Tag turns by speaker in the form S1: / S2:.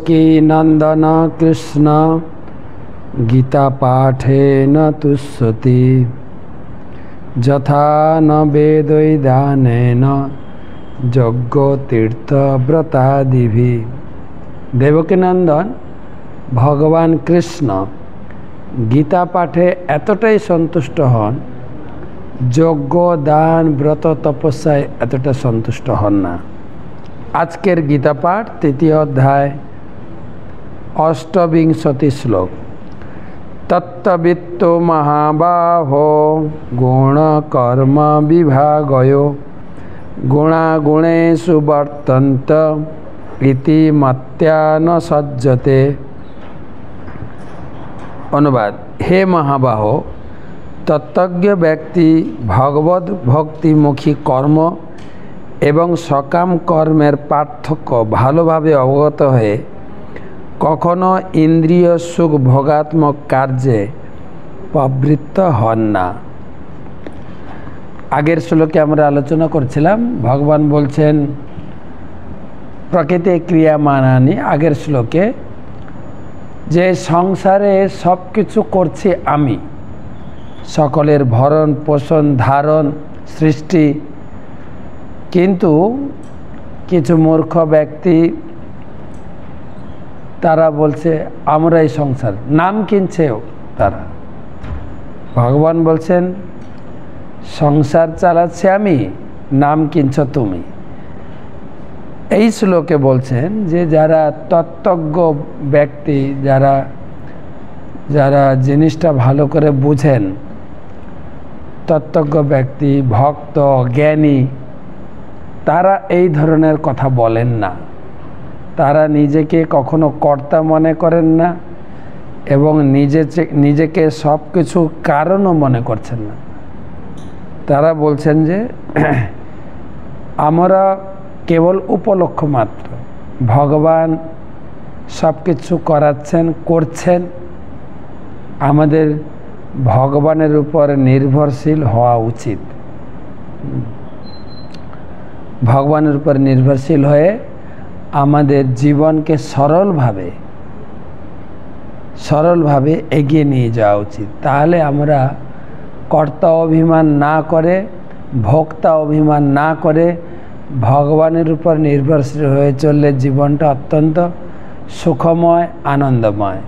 S1: देवकी नंदन कृष्ण गीता पाठेन तुष्यति यथा न वेदैदानेन यज्ञतीर्थव्रतादिभि। देवकी नंदन भगवान कृष्ण गीता पाठे एतटाई सन्तुष्ट हन, यज्ञ दान व्रत तपस्याय एतटा सन्तुष्ट हन ना। आजकेर गीता पाठ तृतीय अध्याय अष्टविंशति श्लोक। तत्त्ववित्तो महाबाहो गुणकर्म विभागयो गुणागुणेषु वर्तन्त इति मत्या न सज्जते। अनुवाद। हे महाबाहो, तत्त्वज्ञ व्यक्ति भगवत भक्तिमुखी कर्म एवं सकाम कर्मेर पार्थक्य भालोभावे अवगत हये कखनो इंद्रिय सुख भोगात्मक कार्ये प्रवृत्त हन ना। आगेर श्लोके आमरा आलोचना करछिलाम भगवान बोलछेन प्रकृति क्रिया मानानी। आगेर श्लोके जे संसारे सब किछु करछि आमी, सकलेर भरण पोषण धारण सृष्टि, किन्तु किछु मूर्ख व्यक्ति तारा बोलছে আমরা এই সংসার नाम কিনছে तारा। भगवान बोलছেন संसार চালাচ্ছি আমি, नाम কিনছো তুমি। এই শ্লোকে বলছেন যে যারা তত্ত্বজ্ঞ ব্যক্তি, যারা যারা জিনিসটা ভালো করে বুঝেন, তত্ত্বজ্ঞ ব্যক্তি ভক্ত জ্ঞানী, তারা এই ধরনের কথা বলেন না। তারা নিজেকে কখনো কর্তা মনে করেন না এবং নিজেকে সব কিছু কারণও মনে করছেন না। তারা বলছেন যে আমরা কেবল উপলক্ষ মাত্র, ভগবান সব কিছু করাচ্ছেন করছেন, আমাদের ভগবানের উপর নির্ভরশীল হওয়া উচিত। ভগবানের উপর নির্ভরশীল হয়ে আমাদের জীবনকে সরলভাবে এগিয়ে নিয়ে যাওয়া উচিত। তাহলে আমরা কর্তা অভিমান না করে, ভোক্তা অভিমান না করে ভগবানের উপর নির্ভরশীল হয়ে চললে জীবনটা অত্যন্ত সুখময় আনন্দময়।